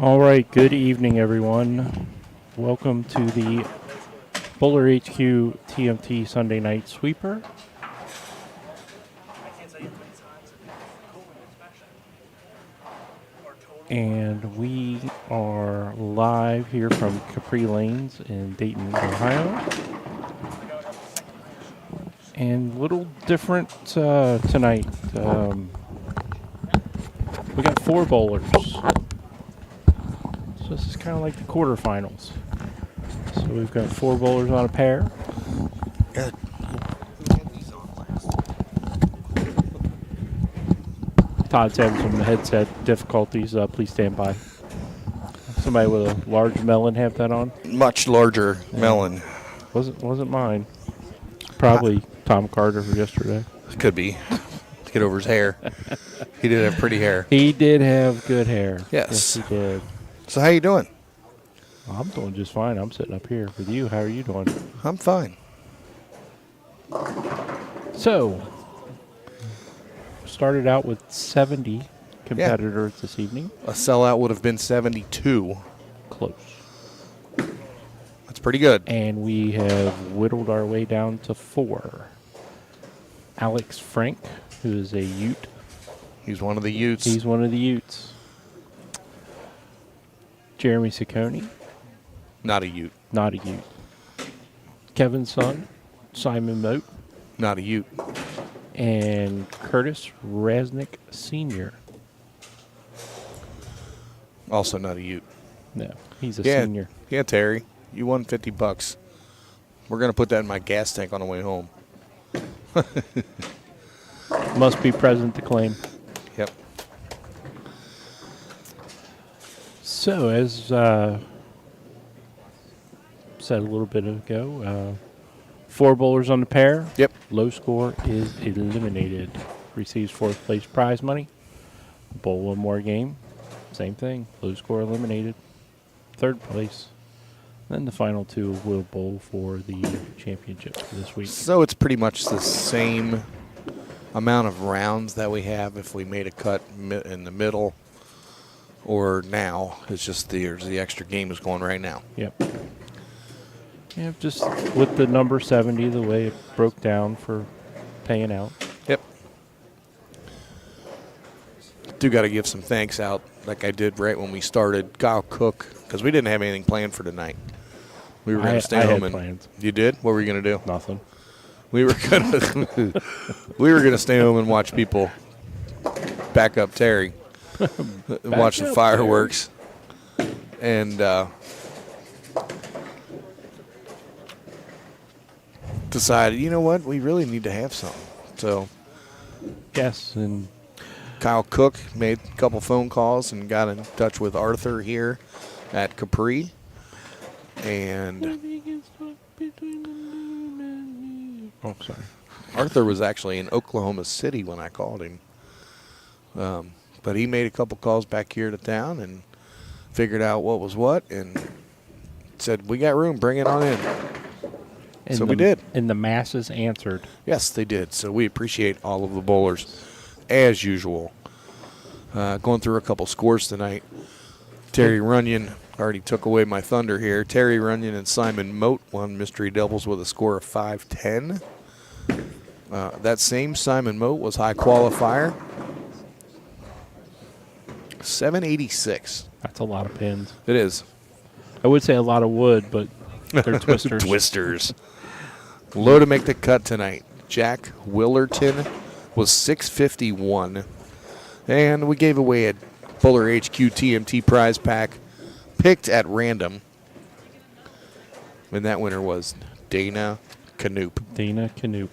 All right, good evening, everyone. Welcome to the BowlerHQ TMT Sunday Night Sweeper. And we are live here from Capri Lanes in Dayton, Ohio. And a little different tonight. We got 4 bowlers. So this is kind of like the quarterfinals. So we've got 4 bowlers on a pair. Good. Todd's having some headset difficulties. Please stand by. Somebody with a large melon have that on? Much larger melon. Wasn't mine. Probably Tom Carter for yesterday. Could be. To get over his hair. He did have pretty hair. He did have good hair. Yes. Yes, he did. So how you doing? Well, I'm doing just fine. I'm sitting up here with you. How are you doing? I'm fine. So, started out with 70 competitors this evening. A sellout would have been 72. Close. That's pretty good. And we have whittled our way down to 4. Alex Frank, who is a Ute. He's one of the Utes. He's one of the Utes. Jeremy Ciccone. Not a Ute. Not a Ute. Kevin's son, Simon Moat. Not a Ute. And Curtis Resnick Sr. Also not a Ute. No, he's a senior. Yeah, Terry. You won $50. We're going to put that in my gas tank on the way home. Must be present to claim. Yep. So, as said a little bit ago, 4 bowlers on the pair. Yep. Low score is eliminated. Receives 4th place prize money. Bowl one more game. Same thing. Low score eliminated. 3rd place. Then the final 2 will bowl for the championship for this week. So it's pretty much the same amount of rounds that we have if we made a cut in the middle or now. It's just the extra game is going right now. Yep. Yeah, just with the number 70, the way it broke down for paying out. Yep. Do got to give some thanks out like I did right when we started. Kyle Cook, because we didn't have anything planned for tonight. We were going to stay home had plans. You did? What were you going to do? Nothing. We were going to stay home and watch people back up Terry, watch the fireworks, and decided, you know what, we really need to have something. So, Yes, and Kyle Cook made a couple phone calls and got in touch with Arthur here at Capri, and oh, sorry. Arthur was actually in Oklahoma City when I called him. But he made a couple calls back here to town and figured out what was what and said, we got room, bring it on in. And so we did. And the masses answered. Yes, they did. So we appreciate all of the bowlers, as usual. Going through a couple scores tonight. Terry Runyon already took away my thunder here. Terry Runyon and Simon Moat won mystery doubles with a score of 5-10. That same Simon Moat was high qualifier. 786. That's a lot of pins. It is. I would say a lot of wood, but they're twisters. Twisters. Low to make the cut tonight. Jack Willerton was 651. And we gave away a BowlerHQ TMT prize pack picked at random. And that winner was Dana Canoop. Dana Canoop.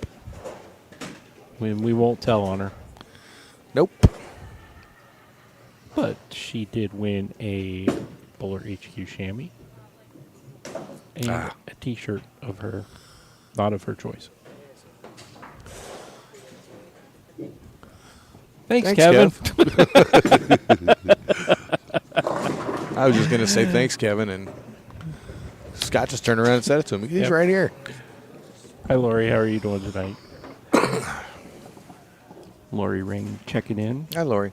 We won't tell on her. Nope. But she did win a BowlerHQ chamois and a T-shirt of her, not of her choice. Thanks Kevin. I was just going to say thanks, Kevin, and Scott just turned around and said it to him. He's right here. Hi, Lori. How are you doing tonight? Lori Ring checking in. Hi, Lori.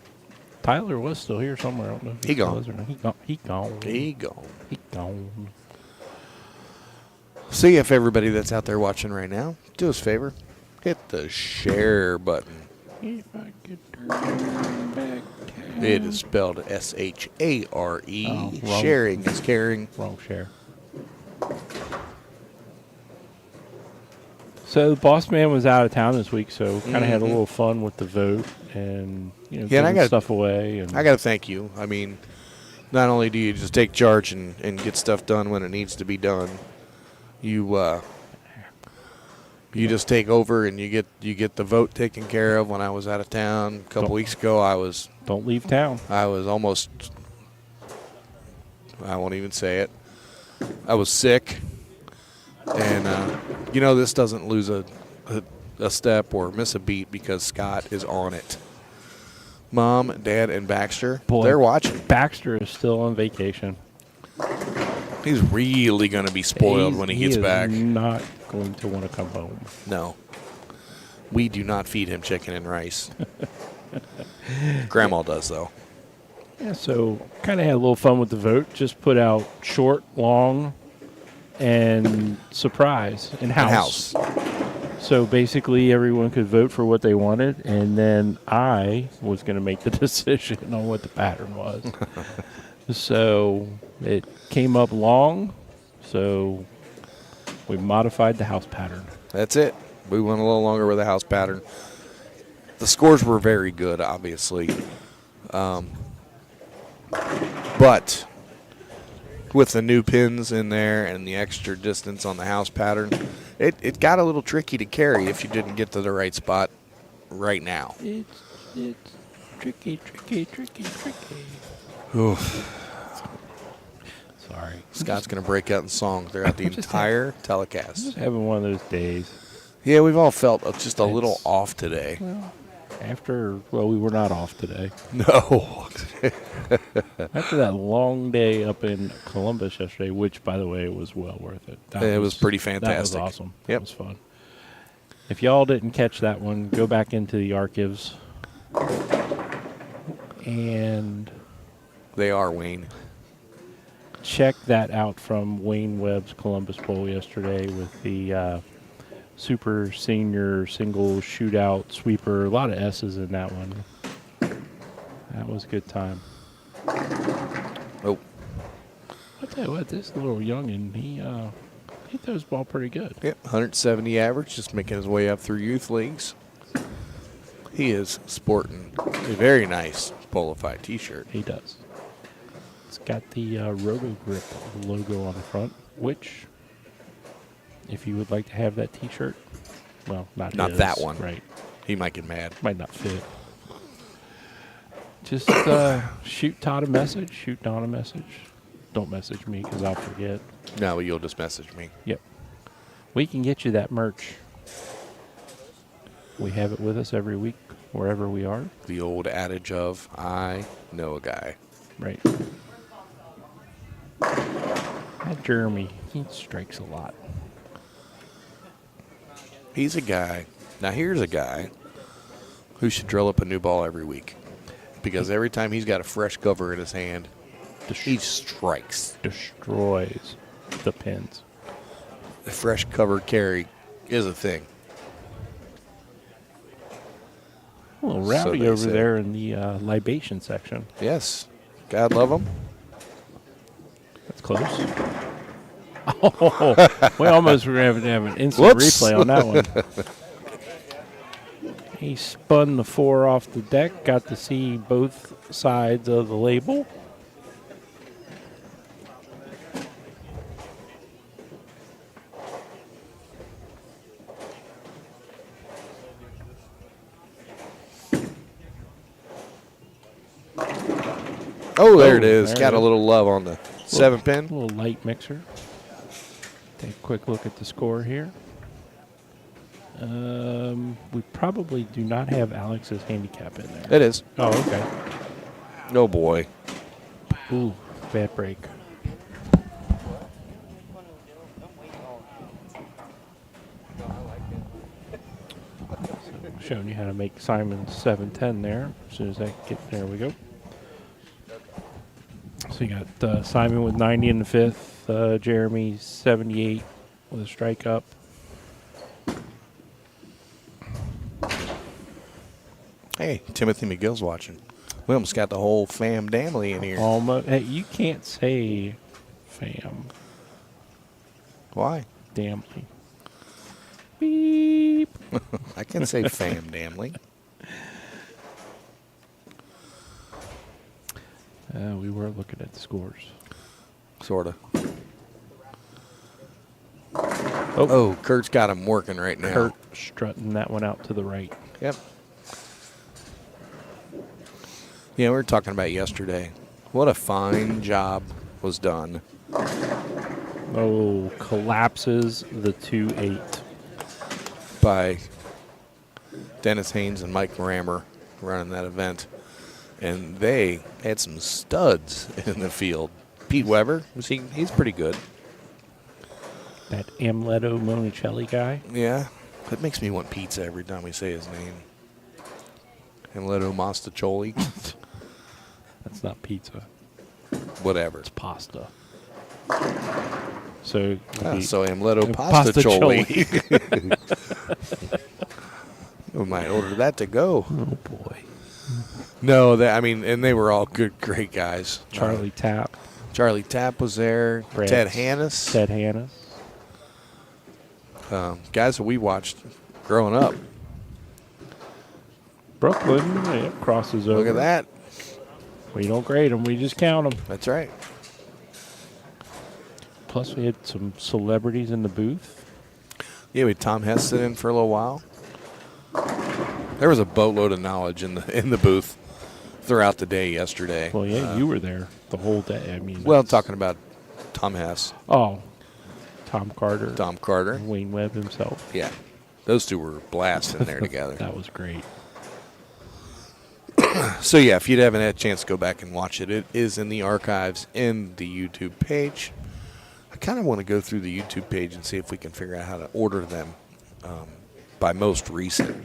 Tyler was still here somewhere. I don't know if He still gone. is or not. He gone. He gone. He gone. He gone. See if everybody that's out there watching right now, do us a favor, hit the share button. If I could turn back down. It is spelled SHARE. Oh, wrong. Sharing is caring. Wrong share. So the boss man was out of town this week, so kind of had a little fun with the vote and Yeah, and giving I gotta- stuff away. And I got to thank you. I mean, not only do you just take charge and get stuff done when it needs to be done, you just take over and you get the vote taken care of. When I was out of town a couple weeks ago, I was don't leave town. almost, I won't even say it, I was sick. And, this doesn't lose a step or miss a beat because Scott is on it. Mom, Dad, and Baxter, Boy. they're watching. Baxter is still on vacation. He's really going to be spoiled when he gets back. He is not going to want to come home. No. We do not feed him chicken and rice. Grandma does, though. Yeah, so kind of had a little fun with the vote. Just put out short, long, and surprise and house. So basically, everyone could vote for what they wanted, and then I was going to make the decision on what the pattern was. So it came up long, so we modified the house pattern. That's it. We went a little longer with the house pattern. The scores were very good, obviously. But with the new pins in there and the extra distance on the house pattern, it got a little tricky to carry if you didn't get to the right spot right now. It's tricky. Oof. Sorry. Scott's going to break out in song throughout the I'm just entire I'm telecast. just having one of those days. Yeah, we've all felt just a little It's- off today. Well, we were not off today. No. After that long day up in Columbus yesterday, which, by the way, was well worth it. It was pretty That was fantastic. awesome. Yep. It was fun. If y'all didn't catch that one, go back into the archives. And They are, Wayne. check that out from Wayne Webb's Columbus Bowl yesterday with the super senior single shootout sweeper. A lot of S's in that one. That was a good time. Oh, I tell you what, this little youngin, he throws the ball pretty good. yep, 170 average, just making his way up through youth leagues. He is sporting a very nice Bolify t-shirt. He does. It's got the Roto Grip logo on the front, which, if you would like to have that t-shirt, well, not his, that one. right? He might get mad. Might not fit. Just shoot Todd a message, shoot Don a message. Don't message me because I'll forget. No, you'll just message me. Yep. We can get you that merch. We have it with us every week, wherever we are. The old adage of, I know a guy. Right. That Jeremy, he strikes a lot. He's a guy. Now, here's a guy who should drill up a new ball every week. Because every time he's got a fresh cover in his hand, he strikes. Destroys the pins. The fresh cover carry is a thing. A little So rowdy they over say. there in the libation section. Yes. God love him. That's close. Oh, we almost were having to have an instant Whoops. replay on that one. He spun the 4 off the deck, got to see both sides of the label. Oh, there it Oh, is. there Got it a is. little love on the 7-pin. A little light mixer. Take a quick look at the score here. We probably do not have Alex's handicap in there. It is. Oh, okay. Oh, boy. Ooh, bad break. So showing you how to make Simon's 710 there. As soon as I get there, we go. So you got Simon with 90 in the fifth, Jeremy 78 with a strike up. Hey, Timothy McGill's watching. We almost got the whole fam damly in here. Almost. Hey, you can't say fam. Why? Damnly. Beep. I can say fam damly. We were looking at the scores. Sort of. Oh, Oh, Kurt's got him working right now. Kurt strutting that one out to the right. Yep. Yeah, we were talking about yesterday. What a fine job was done. Oh, collapses the 2-8. By Dennis Haynes and Mike Rammer running that event. And they had some studs in the field. Pete Weber, he's pretty good. That Amleto Monicelli guy. Yeah. That makes me want pizza every time we say his name. Amleto Mostaccioli. That's not pizza. Whatever. It's pasta. So, So Amleto Pastaccioli. We might order that to go. Oh, boy. No, and they were all good, great guys. Charlie Tapp. Charlie Tapp was there. Brad Ted Hannes. Ted Hannes. Guys that we watched growing up. Brooklyn crosses over. Look at that. We don't grade them. We just count them. That's right. Plus, we had some celebrities in the booth. Yeah, we had Tom Hess sit in for a little while. There was a boatload of knowledge in the booth throughout the day yesterday. Well, yeah, you were there the whole day. I mean, Talking about Tom Hess. Oh, Tom Carter. Tom Carter. And Wayne Webb himself. Yeah. Those two were blasting there together. That was great. So, yeah, if you haven't had a chance to go back and watch it, it is in the archives in the YouTube page. I kind of want to go through the YouTube page and see if we can figure out how to order them by most recent.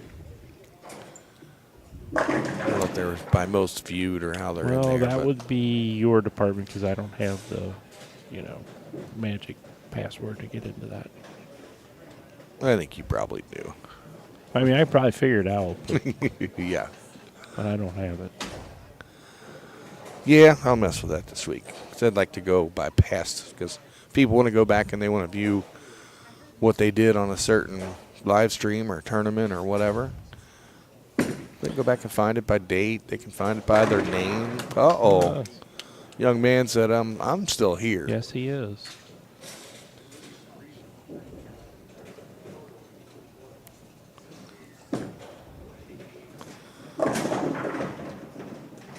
I don't know if they're by most viewed or how they're in there. Well, that would be your department because I don't have the, magic password to get into that. I think you probably do. I mean, I probably figured it out, but, Yeah. but I don't have it. Yeah, I'll mess with that this week. 'Cause I'd like to go by past, because people want to go back and they want to view what they did on a certain live stream or tournament or whatever. They can go back and find it by date. They can find it by their name. Uh-oh. Young man said, I'm still here. Yes, he is.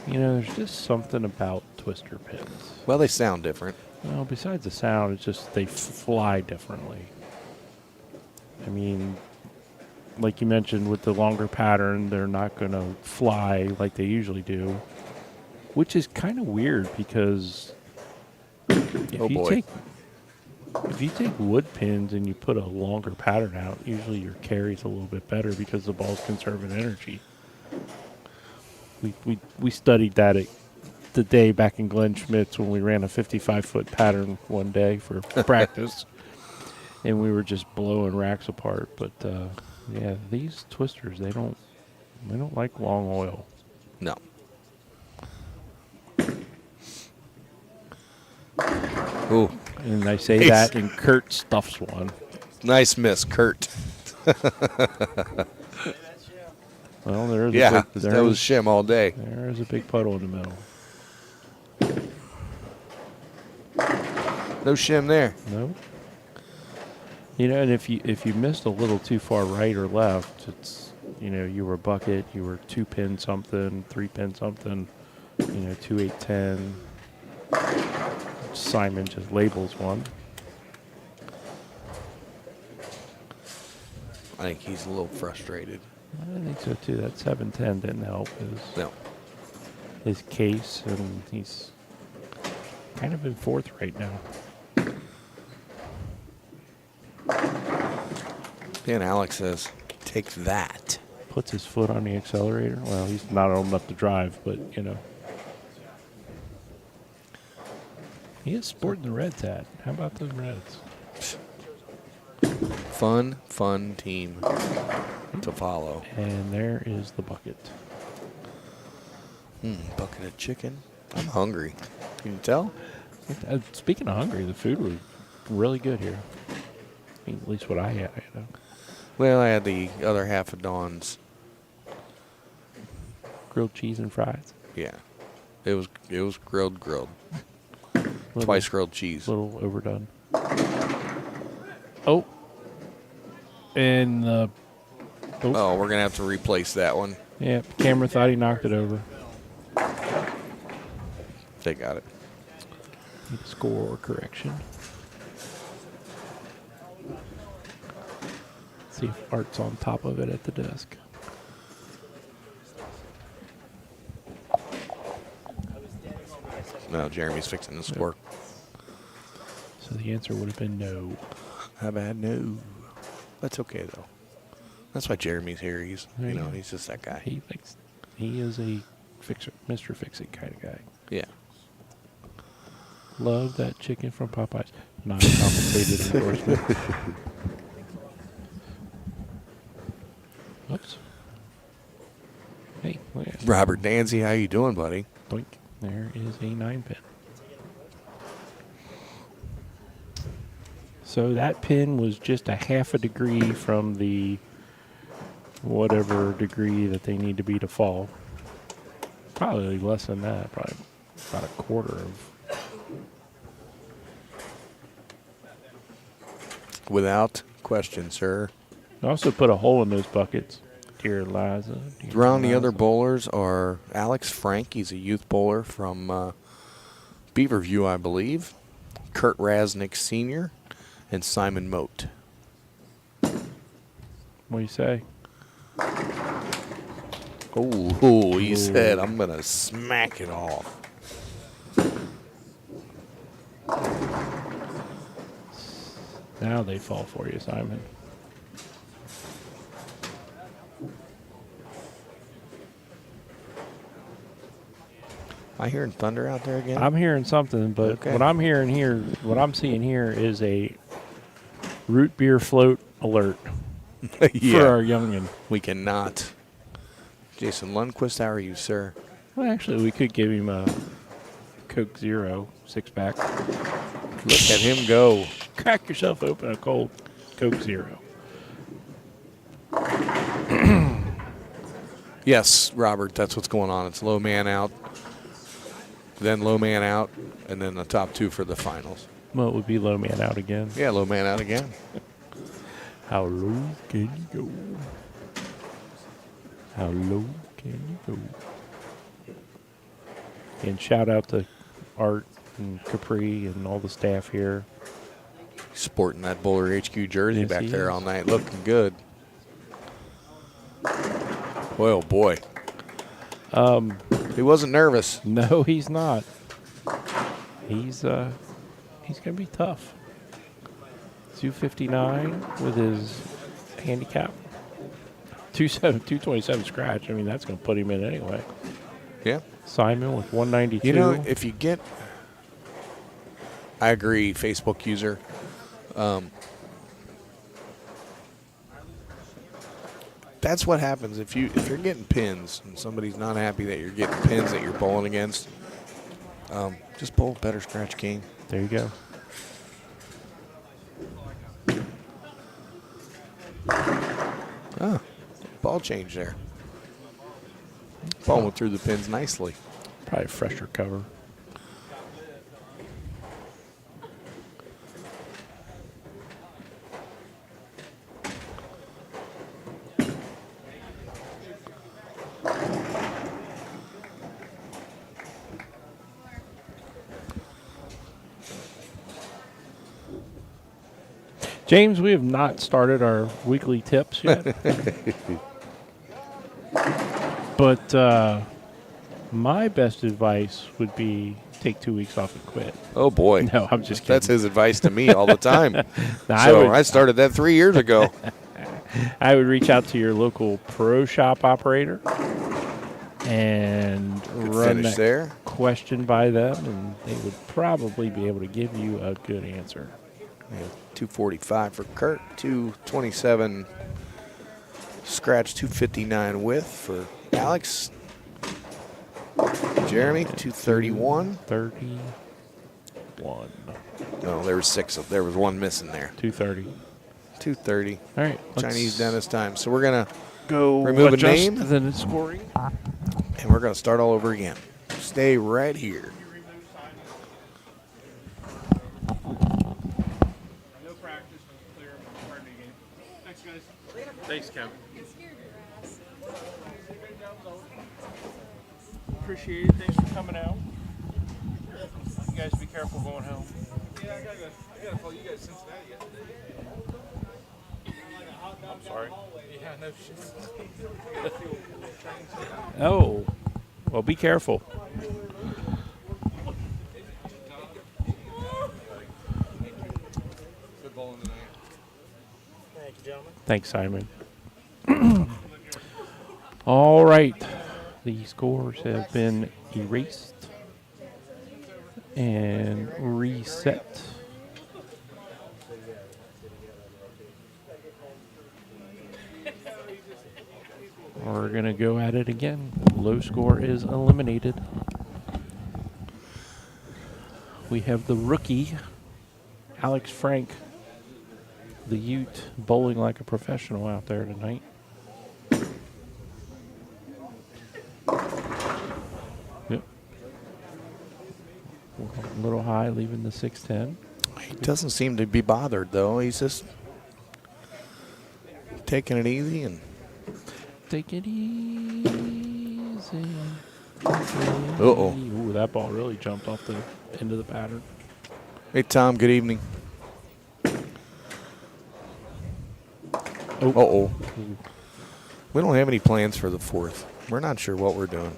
There's just something about twister pins. Well, they sound different. Well, besides the sound, it's just they fly differently. I mean, like you mentioned, with the longer pattern, they're not going to fly like they usually do, which is kind of weird because if you take wood pins and you put a longer pattern out, usually your carry's a little bit better because the ball's conserving energy. We studied that at the day back in Glenn Schmidt's when we ran a 55-foot pattern one day for practice, and we were just blowing racks apart. But yeah, these twisters they don't like long oil. No. Ooh, And I say that, and Kurt stuffs one. nice miss, Kurt. Well, there's Yeah, a that was shim all day. there's a big puddle in the middle. No shim there. No. And if you missed a little too far right or left, it's you were bucket, you were 2-pin something, 3-pin something, 2, 8, 10. Simon just labels one. I think he's a little frustrated. I think so too. That 7-10 didn't help No. his case, and he's kind of in fourth right now. And Alex says, take that. Puts his foot on the accelerator. Well, he's not old enough to drive, but He is sporting the Reds hat. How about the Reds? Fun team to follow. And there is the bucket. Bucket of chicken. I'm hungry. Can you tell? Speaking of hungry, the food was really good here. I mean, at least what I had. Well, I had the other half of Dawn's. Grilled cheese and fries. Yeah. It was grilled. Little, Twice grilled cheese. A little overdone. Oh. And the... Oh, we're going to have to replace that one. Yeah, camera thought he knocked it over. They got it. Need a score correction. See if Art's on top of it at the desk. No, Jeremy's fixing the score. So the answer would have been no. How bad? No. That's okay, though. That's why Jeremy's here. He's, Yeah. he's just that guy. He is a fixer, Mr. Fix-It kind of guy. Yeah. Love that chicken from Popeyes. Not a complicated endorsement. Oops. Hey, look at that. Robert Danzy, how you doing, buddy? Doink. There is a 9-pin. So that pin was just a half a degree from the whatever degree that they need to be to fall. Probably less than that. Probably about a quarter of. Without question, sir. I also put a hole in those buckets. Dear Liza. Dear Around the other Liza. bowlers are Alex Frank. He's a youth bowler from Beaverview, I believe. Kurt Rasnick Sr. and Simon Moat. What do you say? Oh, he said, I'm going to smack it off. Now they fall for you, Simon. Am I hearing thunder out there again? I'm hearing something, but Okay. what I'm seeing here is a root beer float alert for our youngin. We cannot. Jason Lundquist, how are you, sir? Well, actually, we could give him a Coke Zero 6-pack. Look at him go. Crack yourself open a cold Coke Zero. Yes, Robert, that's what's going on. It's low man out, then low man out, and then the top two for the finals. Well, it would be low man out again. Yeah, low man out again. How low can you go? How low can you go? And shout out to Art and Capri and all the staff here. Sporting that BowlerHQ jersey Yes, back he there is. all night. Looking good. Oh, boy. He wasn't nervous. No, he's not. He's gonna be tough. 259 with his handicap. 227 scratch. I mean, that's gonna put him in anyway. Yeah. Simon with 192. You know, if you get, I agree, Facebook user. That's what happens if you're getting pins and somebody's not happy that you're getting pins that you're bowling against. Just bowl better scratch king. There you go. Ball change there. Ball went through the pins nicely. Probably fresher cover. James, we have not started our weekly tips yet. But my best advice would be take 2 weeks off and quit. Oh boy. No, I'm just kidding. That's his advice to me all the time. Now, I started that 3 years ago. I would reach out to your local pro shop operator and run finish that there. question by them, and they would probably be able to give you a good answer. Yeah, 245 for Kurt, 227 scratch, 259 width for Alex. Jeremy, 231. 31. No, there was six. There was one missing there. 230. 230. All right. Chinese dentist time. So we're going to go remove a adjust name. the scoring. And we're going to start all over again. Stay right here. No practice, clear, party game. Thanks, guys. Thanks, Kevin. Appreciate it. Thanks for coming out. You guys be careful going home. Yeah, I gotta call you guys Cincinnati yesterday. I'm sorry. Yeah, no shit. Oh, well, be careful. Good bowling tonight. Thank you, gentlemen. Thanks, Simon. All right. The scores have been erased and reset. We're going to go at it again. Low score is eliminated. We have the rookie, Alex Frank, the Ute, bowling like a professional out there tonight. Yep. A little high, leaving the 610. He doesn't seem to be bothered, though. He's just taking it easy and Take it easy. Uh-oh. Ooh, that ball really jumped off the end of the pattern. Hey, Tom, good evening. Oh. Uh-oh. We don't have any plans for the fourth. We're not sure what we're doing.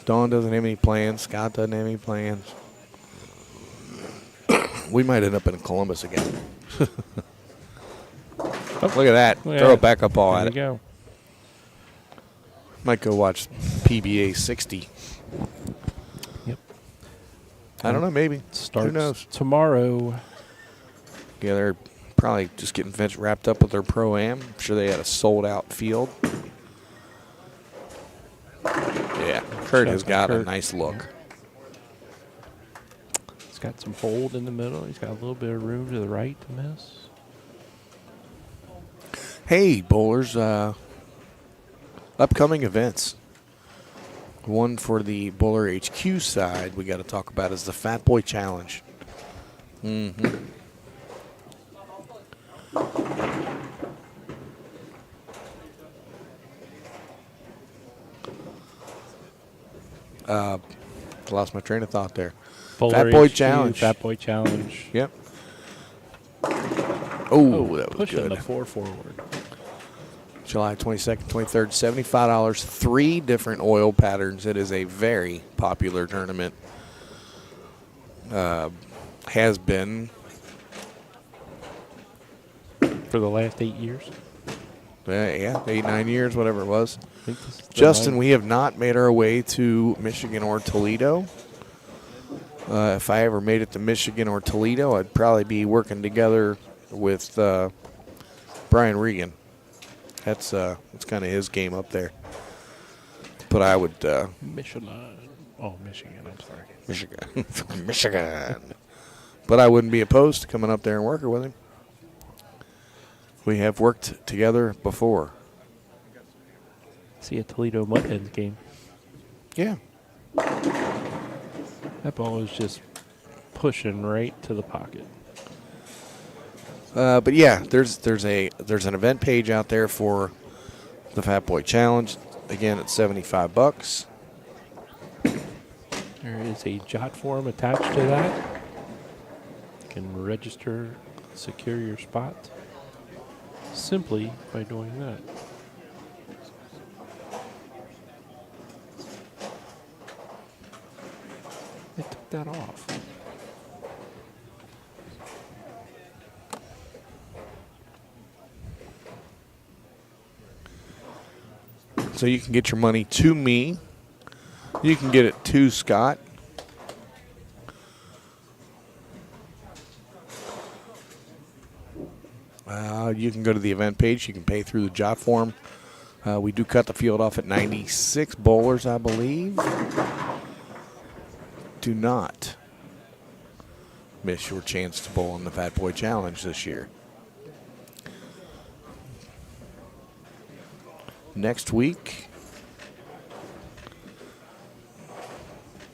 Dawn doesn't have any plans. Scott doesn't have any plans. We might end up in Columbus again. Look at that. Yeah. Throw a backup ball There at we it. go. Might go watch PBA 60. Yep. I don't know, maybe. Starts Who knows? tomorrow. Yeah, they're probably just getting wrapped up with their Pro-Am. I'm sure they had a sold-out field. Yeah, Kurt has got a nice look. He's got some hold in the middle. He's got a little bit of room to the right to miss. Hey, bowlers, upcoming events. One for the BowlerHQ side we got to talk about is the Fat Boy Challenge. Lost my train of thought there. Fat Boy BowlerHQ, Challenge. Fat Boy Challenge. Yep. Oh, that was pushing good. the 4 forward. July 22nd, 23rd, $75. 3 different oil patterns. It is a very popular tournament. Has been. For the last 8 years. Yeah, 8, 9 years, whatever it was. I think this is the Justin, ninth. we have not made our way to Michigan or Toledo. If I ever made it to Michigan or Toledo, I'd probably be working together with Brian Regan. That's kind of his game up there. But I would Michigan. Oh, Michigan. I'm sorry. Michigan. Michigan. But I wouldn't be opposed to coming up there and working with him. We have worked together before. See a Toledo Mudheads game. Yeah. That ball is just pushing right to the pocket. But yeah, there's an event page out there for the Fat Boy Challenge. Again, it's $75. There is a jot form attached to that. You can register, secure your spot simply by doing that. They took that off. So you can get your money to me You can get it to Scott. You can go to the event page. You can pay through the jot form. We do cut the field off at 96 bowlers, I believe. Do not miss your chance to bowl in the Fat Boy Challenge this year. Next week,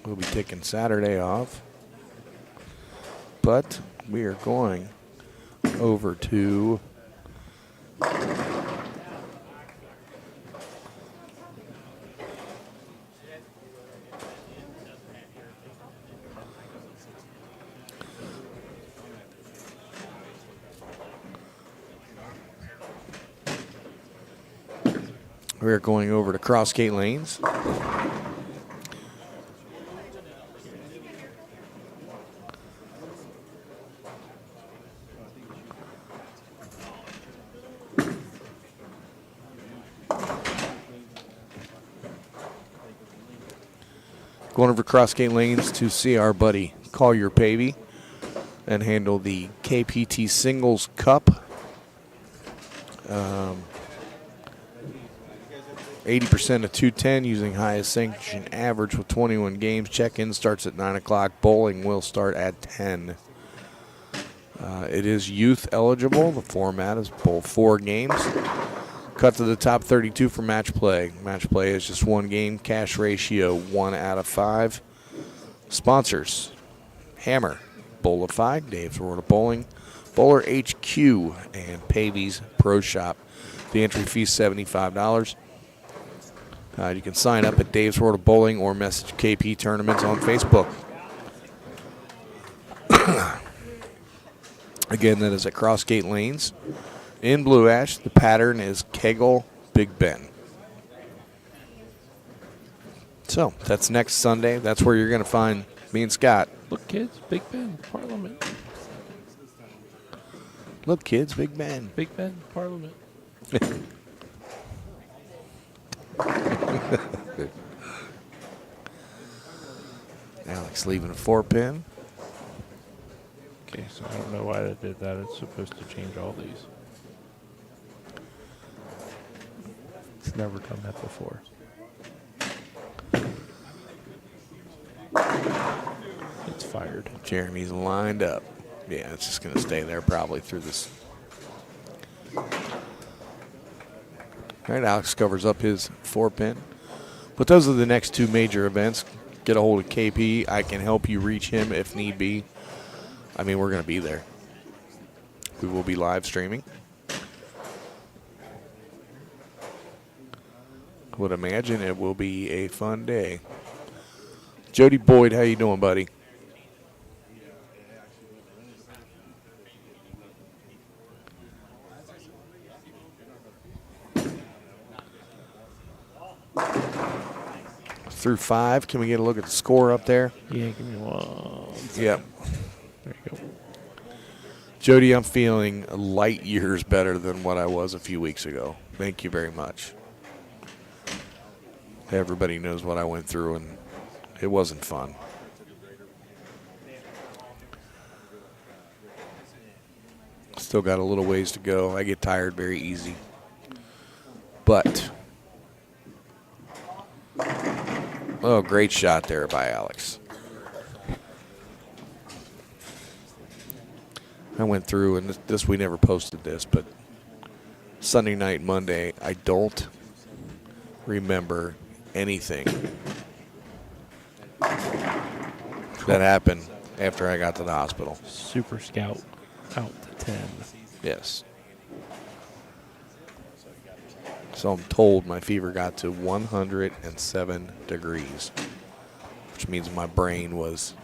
we'll be taking Saturday off, but we are going over to Crossgate Lanes. Going over Crossgate Lanes to see our buddy Collier Pavey and handle the KPT Singles Cup. 80% of 210 using highest sanction average with 21 games. Check-in starts at 9 o'clock. Bowling will start at 10. It is youth eligible. The format is bowl 4 games. Cut to the top 32 for match play. Match play is just 1 game. Cash ratio 1 out of 5. Sponsors: Hammer, BowlerHQ, Dave's World of Bowling, BowlerHQ, and Pavey's Pro Shop. The entry fee is $75. You can sign up at Dave's World of Bowling or message KP Tournaments on Facebook. Again, that is at Crossgate Lanes in Blue Ash. The pattern is Kegel Big Ben. So that's next Sunday. That's where you're going to find me and Scott. Look, kids, Big Ben, Parliament. Look, kids, Big Ben. Big Ben, Parliament. Alex leaving a 4-pin. Okay, so I don't know why they did that. It's supposed to change all these. It's never done that before. It's fired. Jeremy's lined up. Yeah, it's just going to stay there probably through this. All right, Alex covers up his 4-pin. But those are the next 2 major events. Get a hold of KP. I can help you reach him if need be. I mean, we're going to be there. We will be live streaming. I would imagine it will be a fun day. Jody Boyd, how you doing, buddy? Through 5. Can we get a look at the score up there? Yeah, give me one. Yep. There you go. Jody, I'm feeling light years better than what I was a few weeks ago. Thank you very much. Everybody knows what I went through, and it wasn't fun. Still got a little ways to go. I get tired very easy. But, oh, great shot there by Alex. I went through, and this we never posted this, but Sunday night, Monday, I don't remember anything that happened after I got to the hospital. Super Scout out to 10. Yes. So I'm told my fever got to 107 degrees, which means my brain was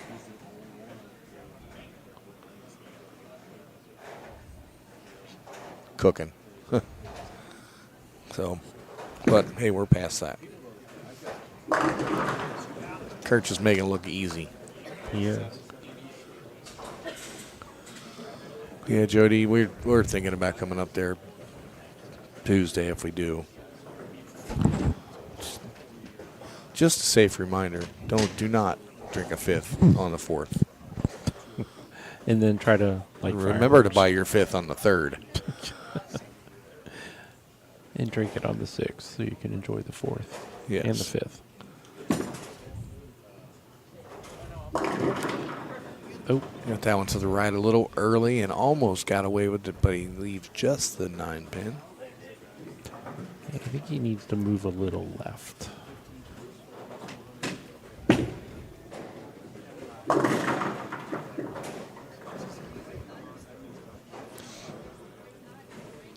cooking. So, but hey, we're past that. Kurt's just making it look easy. He is. Yeah, Jody, we're thinking about coming up there Tuesday if we do. Just a safe reminder, do not drink a fifth on the fourth. And then try to like Remember to buy your fifth on the third. and drink it on the sixth so you can enjoy the fourth Yes. and the fifth. Oh, Got that one to the right a little early and almost got away with it, but he leaves just the 9-pin. I think he needs to move a little left.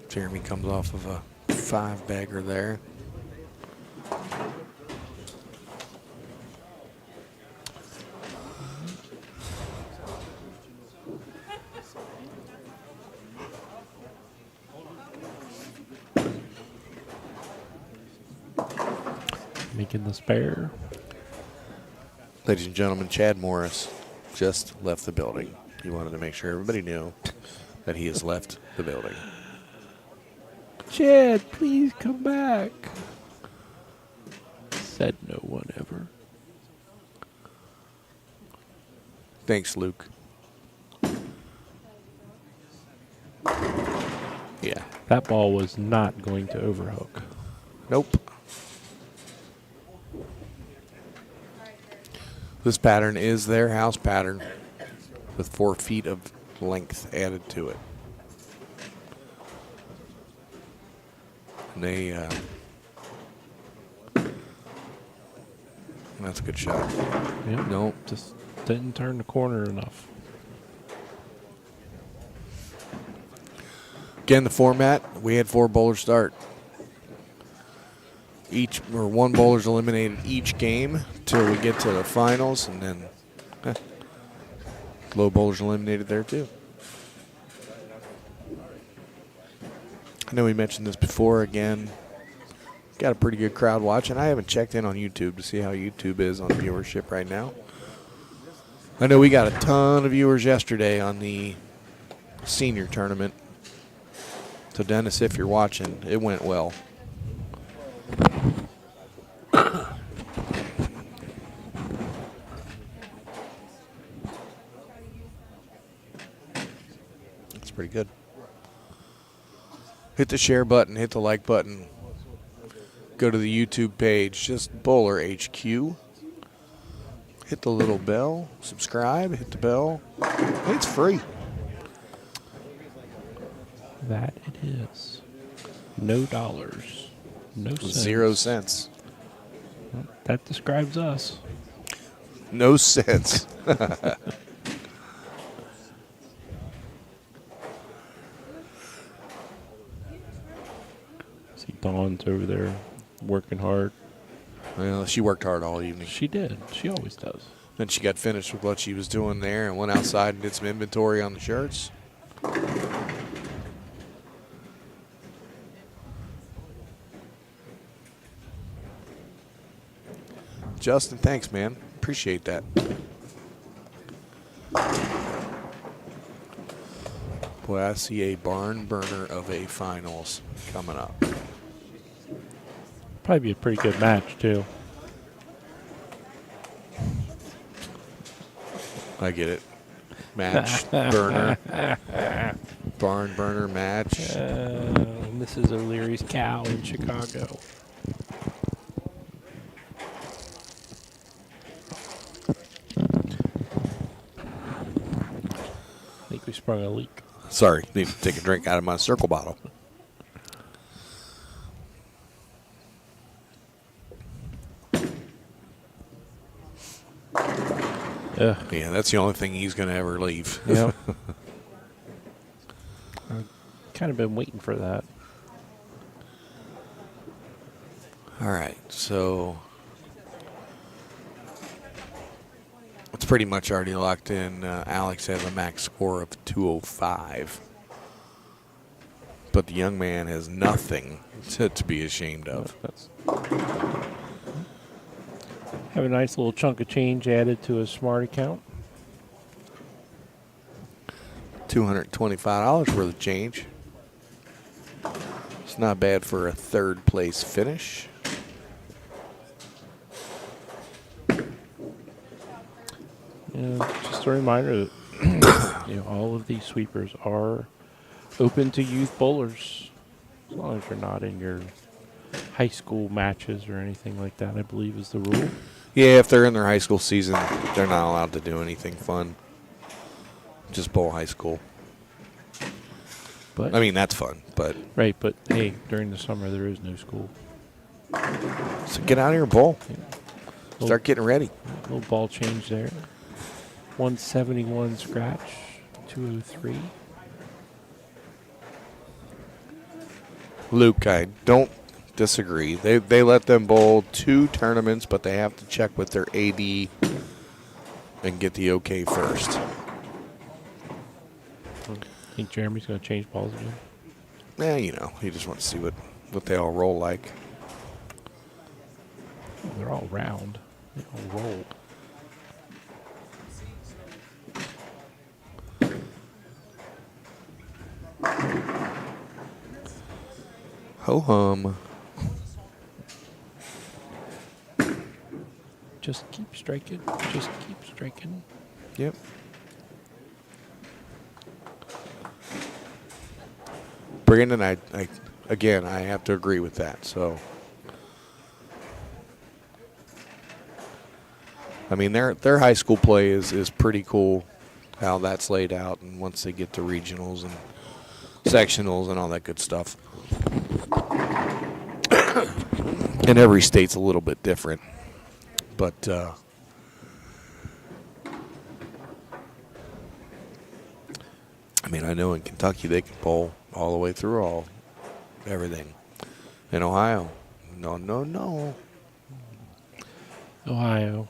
Jeremy comes off of a 5-bagger there. Making the spare. Ladies and gentlemen, Chad Morris just left the building. He wanted to make sure everybody knew that he has left the building. Chad, please come back. Said no one ever. Thanks, Luke. Yeah. That ball was not going to overhook. Nope. This pattern is their house pattern with 4 feet of length added to it. And they, that's a good shot. Yep. Nope. Just didn't turn the corner enough. Again, the format, we had 4 bowlers start. One bowler's eliminated each game till we get to the finals, and then low bowlers eliminated there too. I know we mentioned this before. Again, got a pretty good crowd watching. I haven't checked in on YouTube to see how YouTube is on viewership right now. I know we got a ton of viewers yesterday on the senior tournament. So Dennis, if you're watching, it went well. That's pretty good. Hit the share button, hit the like button. Go to the YouTube page, just BowlerHQ. Hit the little bell, subscribe, hit the bell. It's free. That it is. No dollars. No cents. 0 cents. Well, that describes us. No cents. See, Dawn's over there working hard. Well, she worked hard all evening. She did. She always does. Then she got finished with what she was doing there and went outside and did some inventory on the shirts. Justin, thanks, man. Appreciate that. Boy, I see a barn burner of a finals coming up. Probably be a pretty good match, too. I get it. Match, burner. Barn burner match. Mrs. O'Leary's cow in Chicago. I think we sprung a leak. Sorry, need to take a drink out of my circle bottle. Ugh. Yeah, that's the only thing he's going to ever leave. Yep. I've kind of been waiting for that. All right, so it's pretty much already locked in. Alex has a max score of 205. But the young man has nothing to be ashamed of. Have a nice little chunk of change added to his smart account. $225 worth of change. It's not bad for a third place finish. And just a reminder that all of these sweepers are open to youth bowlers, as long as you're not in your high school matches or anything like that, I believe is the rule. Yeah, if they're in their high school season, they're not allowed to do anything fun. Just bowl high school. But I mean, that's fun, but right, but hey, during the summer there is no school. so get out of here and bowl. Yeah. Start getting ready. Little ball change there. 171 scratch, 203. Luke, I don't disagree. They let them bowl 2 tournaments, but they have to check with their AD and get the okay first. Think Jeremy's going to change balls again? He just wants to see what they all roll like. They're all round. They all roll. Ho hum. Just keep striking. Just keep striking. Yep. Brandon, I have to agree with that. So, I mean, their high school play is pretty cool, how that's laid out, and once they get to regionals and sectionals and all that good stuff. And every state's a little bit different, but I mean, I know in Kentucky they can bowl all the way through everything. In Ohio, no. Ohio.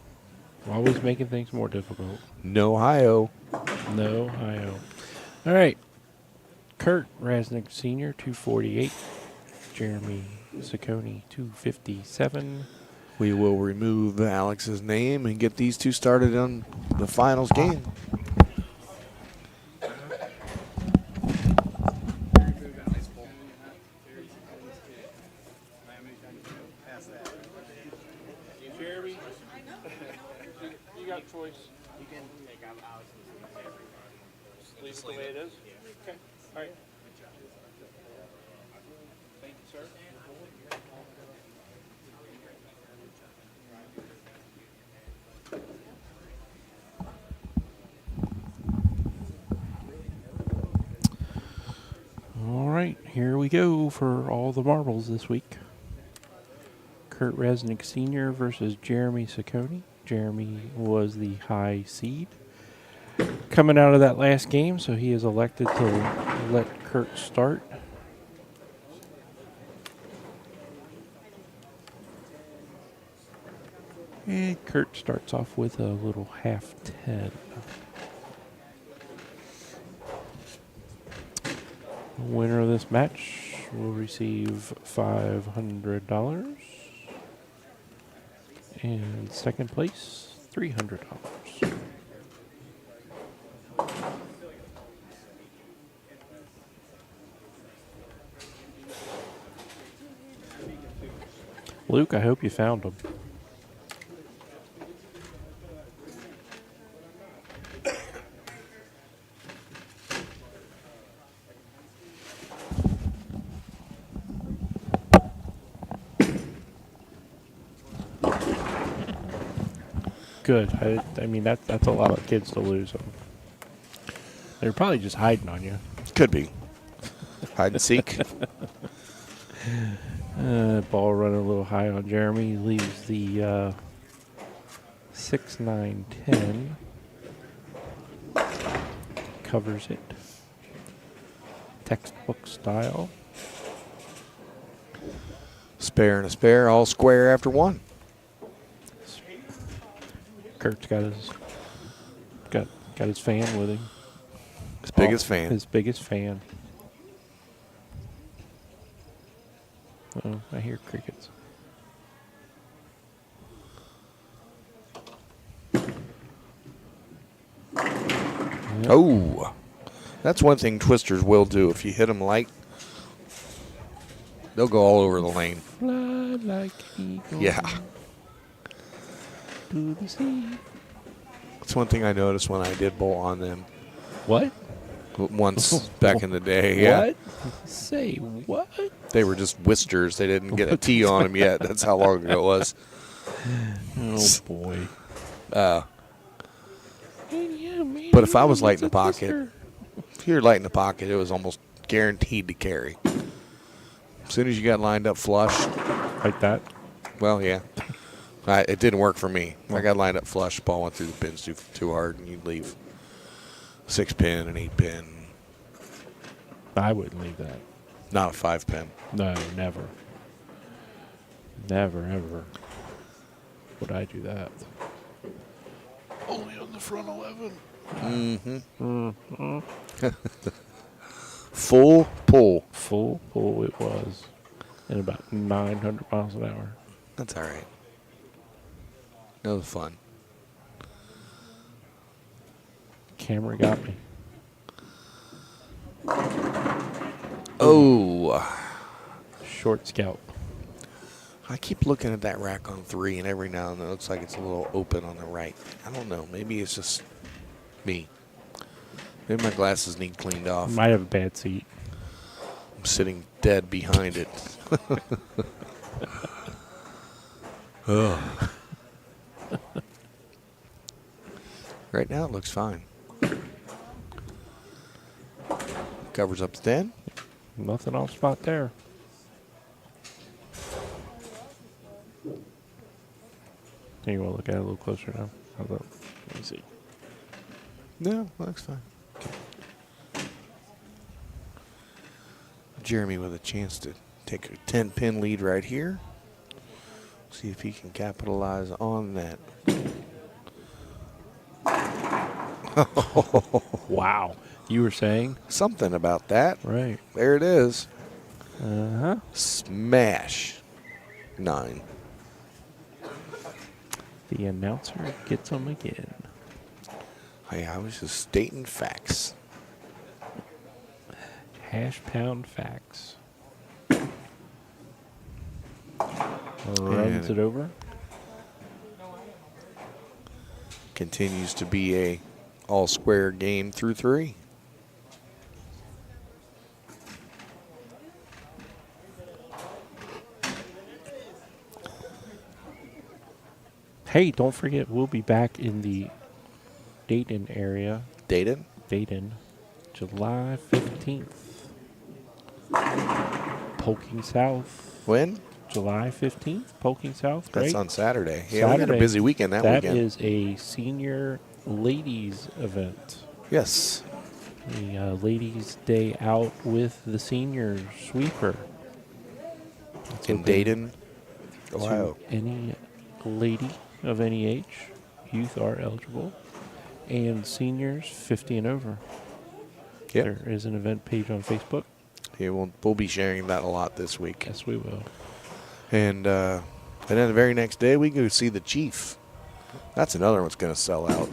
Always making things more difficult. No Ohio. No Ohio. All right. Kurt Rasnick Sr., 248. Jeremy Ciccone, 257. We will remove Alex's name and get these two started on the finals game. Jeremy, you got choice. You can take out Alex. Leave it the way it is? Okay. All right. Thank you, sir. All right, here we go for all the marbles this week. Kurt Resnick Sr. versus Jeremy Ciccone. Jeremy was the high seed coming out of that last game, so he is elected to let Kurt start. And Kurt starts off with a little half 10. The winner of this match will receive $500. And second place, $300. Luke, I hope you found them. Good. I mean, that's a lot of kids to lose them. They're probably just hiding on you. Could be. Hide and seek. Ball running a little high on Jeremy. He leaves the 6, 9, 10. Covers it. Textbook style. Spare and a spare, all square after one. Kurt's got his fan with him. His biggest fan. His biggest fan. Oh, I hear crickets. Yep. Oh, that's one thing twisters will do. If you hit them light, they'll go all over the lane. Fly like eagle Yeah. to the sea. That's That's one thing I noticed when I did bowl on them What? once back in the day. Yeah. What? Say what? They were just whisters. They didn't get a T on them yet. That's how long ago it was. Oh boy. But if I was light in the pocket, if you were light in the pocket, it was almost guaranteed to carry. As soon as you got lined up flush, Like that? well, yeah. It didn't work for me. I got lined up flush, ball went through the pins too hard, and you'd leave 6-pin and 8-pin. I wouldn't leave that. Not a 5-pin. No, never. Never, ever would I do that. Only on the front 11. Full pull. Full pull it was. And about 900 miles an hour. That's all right. That was fun. Camera got me. Oh. Short scalp. I keep looking at that rack on 3, and every now and then it looks like it's a little open on the right. I don't know. Maybe it's just me. Maybe my glasses need cleaned off. Might have a bad seat. I'm sitting dead behind it. Ugh. Right now it looks fine. Covers up to 10. Nothing off spot there. You want to look at it a little closer now? How about, let me see. No, looks fine. Jeremy with a chance to take a 10-pin lead right here. See if he can capitalize on that. Wow. You were saying? Something about that. Right. There it is. Uh-huh. Smash. 9. The announcer gets them again. Hey, I was just stating facts. Hash pound facts. Runs it over. Continues to be a all-square game through 3. Hey, don't forget, we'll be back in the Dayton area. Dayton? Dayton, July 15th. Poking South. When? July 15th, Poking South, That's right? on Saturday. Yeah, we got a Saturday. busy weekend that weekend. That is a senior ladies event. Yes. The ladies' day out with the senior sweeper. It's In open Dayton, to Ohio. any lady of any age, youth are eligible, and seniors 50 and over. Yep. There is an event page on Facebook. Yeah, we'll be sharing that a lot this week. Yes, we will. And then the very next day, we go see the Chief. That's another one's going to sell out.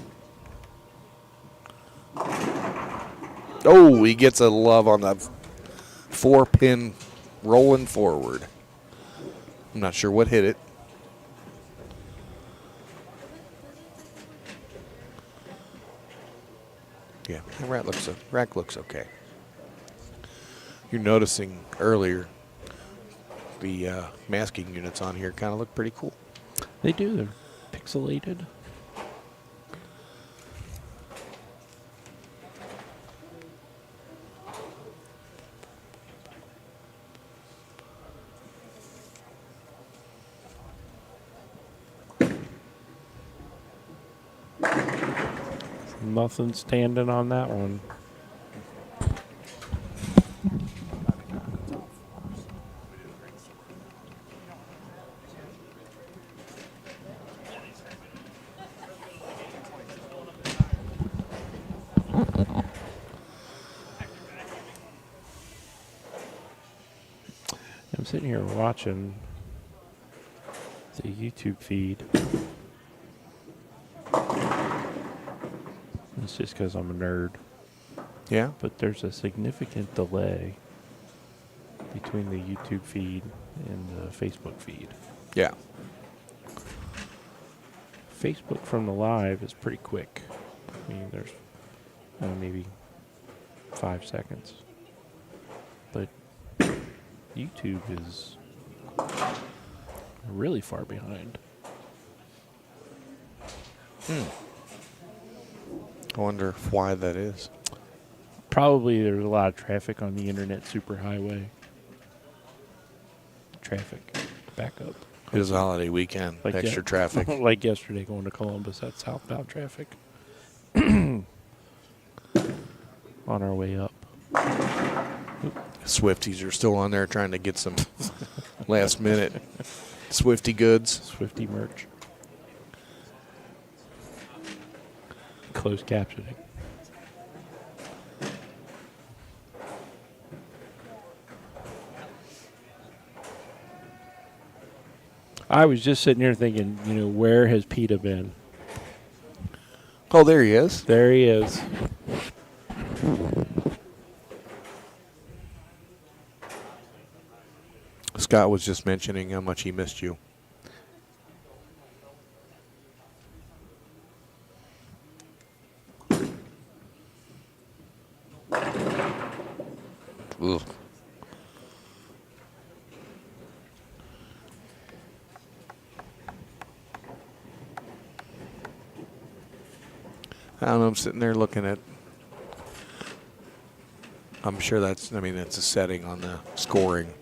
Oh, he gets a love on the 4-pin rolling forward. I'm not sure what hit it. Yeah, the rack looks okay. You're noticing earlier the masking units on here kind of look pretty cool. They do. They're pixelated. Nothing standing on that one. I'm sitting here watching the YouTube feed. It's just because I'm a nerd. Yeah? But there's a significant delay between the YouTube feed and the Facebook feed. Yeah. Facebook from the live is pretty quick. mean, there's maybe 5 seconds. But YouTube is really far behind. I wonder why that is. Probably there's a lot of traffic on the internet superhighway. Traffic. Backup. It is a holiday weekend. Extra traffic. Like yesterday going to Columbus. That's southbound traffic. On our way up. Swifties are still on there trying to get some last minute Swifty goods. Swifty merch. Closed captioning. I was just sitting here thinking, where has PETA been? Oh, there he is. There he is. Scott was just mentioning how much he missed you. Ugh. I don't know, I'm sitting there looking at, I'm sure that's a setting on the scoring.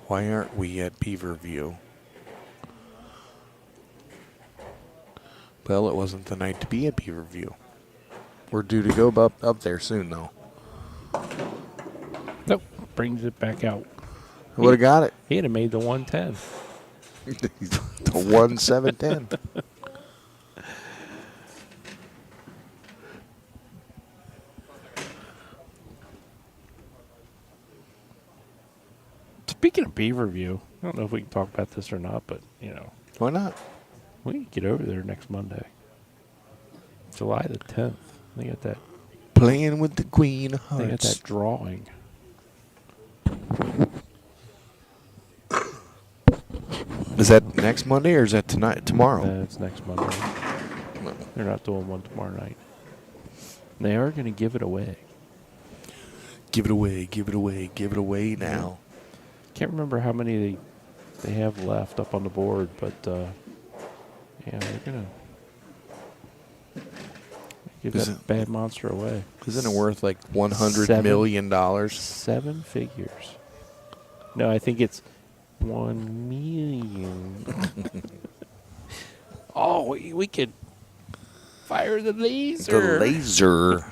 Why aren't we at Beaver View? Well, it wasn't the night to be at Beaver View. We're due to go up there soon, though. Nope. Brings it back out. I would have got it. He'd have made the 110. The 1710. Speaking of Beaver View, I don't know if we can talk about this or not, but, Why not? we can get over there next Monday. July the 10th. They got that. Playing with the Queen of They got Hearts. that drawing. Is that next Monday or is that tomorrow? That's next Monday. They're not doing one tomorrow night. They are going to give it away. Give it away, give it away, give it away now. Can't remember how many they have left up on the board, but yeah, they're going to give Is that it- bad monster away. Isn't it worth like $100 Seven. million? 7 figures. No, I think it's 1 million. Oh, we could fire the laser. The laser.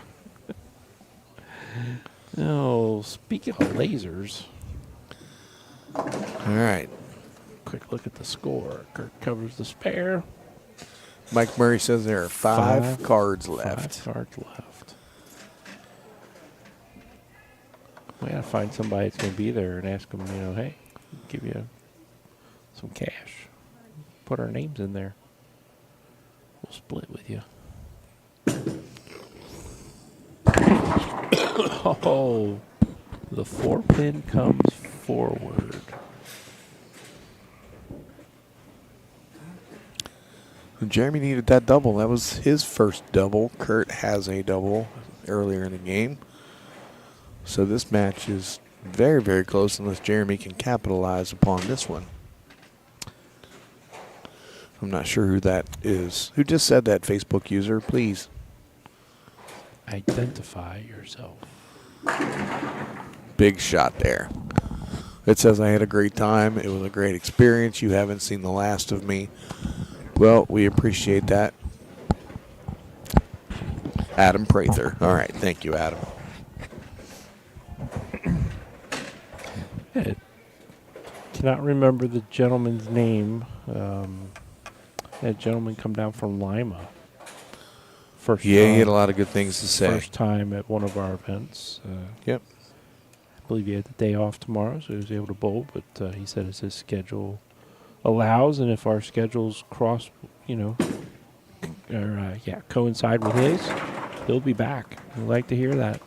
No, speaking of lasers, All right. quick look at the score. Kirk covers the spare. Mike Murray says there are five cards left. 5 cards left. We gotta find somebody that's gonna be there and ask them, hey, give you some cash. Put our names in there. We'll split with you. Oh, the 4-pin comes forward. Jeremy needed that double. That was his first double. Kurt has a double earlier in the game. So this match is very, very close unless Jeremy can capitalize upon this one. I'm not sure who that is. Who just said that, Facebook user? Please. Identify yourself. Big shot there. It says, I had a great time. It was a great experience. You haven't seen the last of me. Well, we appreciate that. Adam Prather. All right. Thank you, Adam. I cannot remember the gentleman's name. That gentleman come down from Lima. First Yeah, time, he had a lot of good things to say. First time at one of our events. Yep. I believe he had the day off tomorrow, so he was able to bowl. But he said as his schedule allows, and if our schedules cross, coincide with his, he'll be back. We'd like to hear that.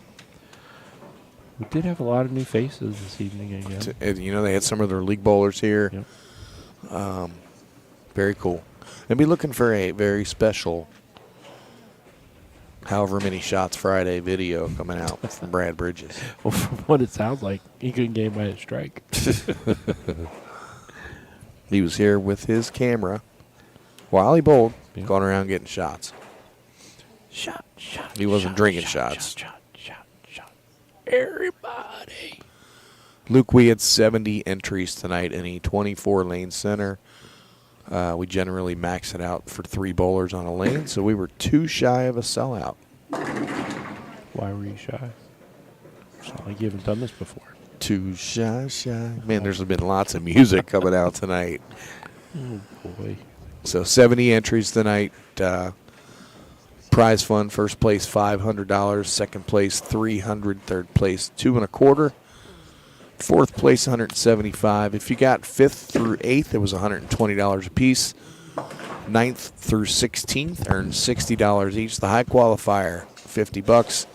We did have a lot of new faces this evening again. They had some of their league bowlers here. Yep. Very cool. And be looking for a very special however many shots Friday video coming out from Brad Bridges. Well, from what it sounds like, he couldn't get by a strike. He was here with his camera while he bowled, Yeah. going around getting shots. Shot. He wasn't drinking shots. Shot. Everybody. Luke, we had 70 entries tonight in a 24-lane center. We generally max it out for 3 bowlers on a lane, so we were 2 shy of a sellout. Why were you shy? It's not like you haven't done this before. 2 shy. Man, there's been lots of music coming out tonight. Oh, boy. So 70 entries tonight. Prize fund, first place $500, second place $300, third place $225, fourth place $175. If you got 5th through 8th, it was $120 a piece. 9th through 16th earned $60 each. The high qualifier, $50.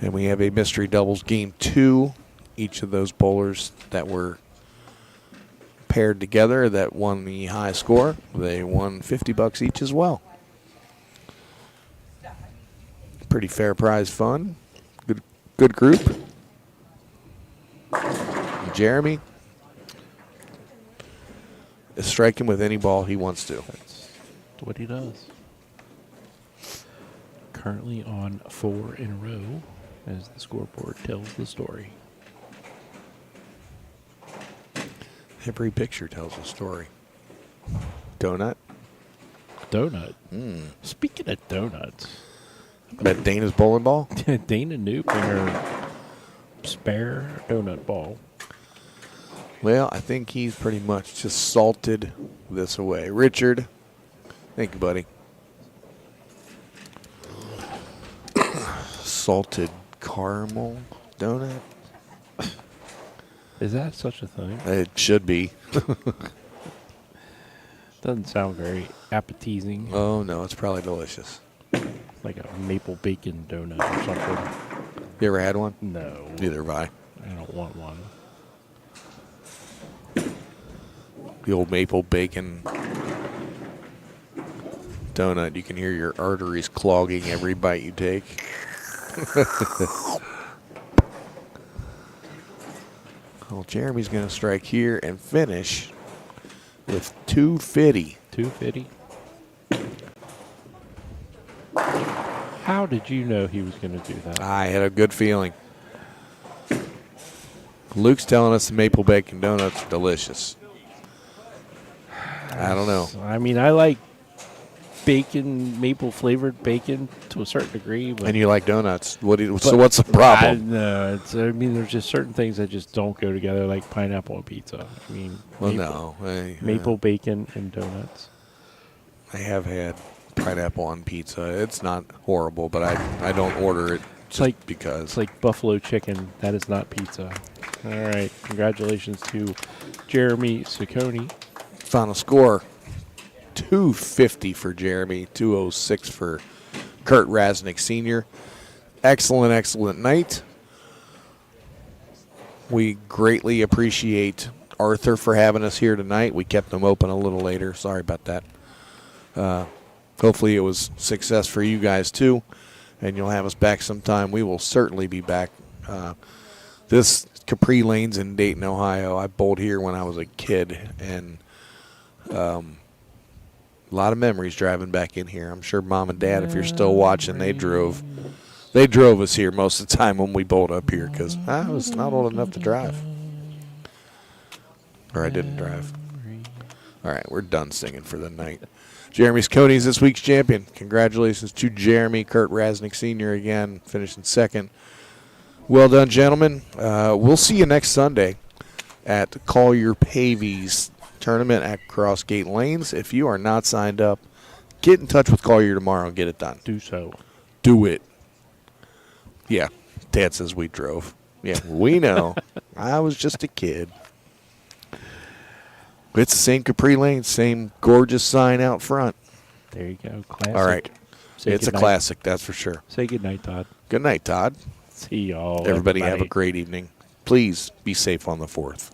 And we have a mystery doubles game 2. Each of those bowlers that were paired together that won the high score, they won $50 each as well. Pretty fair prize fund. Good group. Jeremy is striking with any ball he wants to. That's what he does. Currently on 4 in a row as the scoreboard tells the story. Every picture tells a story. Donut. Donut. Speaking of donuts, Bet Dana's bowling ball. Dana Noop and her spare donut ball. Well, I think he's pretty much just salted this away. Richard. Thank you, buddy. Salted caramel donut. Is that such a thing? It should be. Doesn't sound very appetizing. Oh, no, it's probably delicious. Like a maple bacon donut or something. You ever had one? No. Neither have I. I don't want one. The old maple bacon donut. You can hear your arteries clogging every bite you take. Well, Jeremy's going to strike here and finish with 250. 250. How did you know he was going to do that? I had a good feeling. Luke's telling us the maple bacon donuts are delicious. I don't know. I mean, I like bacon, maple flavored bacon to a certain degree. But, And you like donuts. So what's the problem? I mean, there's just certain things that just don't go together, like pineapple and pizza. I mean, Well, maple, no. maple bacon and donuts. I have had pineapple on pizza. It's not horrible, but I don't order it just because. It's like buffalo chicken. That is not pizza. All right. Congratulations to Jeremy Ciccone. Final score, 250 for Jeremy, 206 for Kurt Rasnick Sr. Excellent night. We greatly appreciate Arthur for having us here tonight. We kept him open a little later. Sorry about that. Hopefully it was success for you guys too, and you'll have us back sometime. We will certainly be back. This Capri Lanes in Dayton, Ohio, I bowled here when I was a kid, and a lot of memories driving back in here. I'm sure Mom and Dad, if you're still watching, they drove us here most of the time when we bowled up here because I was not old enough to drive. Or I didn't drive. All right, we're done singing for the night. Jeremy Ciccone is this week's champion. Congratulations to Jeremy. Kurt Rasnick Sr. again, finishing second. Well done, gentlemen. We'll see you next Sunday at Collier Pavy's tournament at Crossgate Lanes. If you are not signed up, get in touch with Collier tomorrow and get it done. Do so. Do it. Yeah, Dad says we drove. Yeah, we know. I was just a kid. It's the same Capri Lane, same gorgeous sign out front. There you go. Classic. All right. Say It's a goodnight. classic, that's for sure. Say goodnight, Todd. Good night, Todd. See y'all. Everybody have a great evening. Please be safe on the 4th.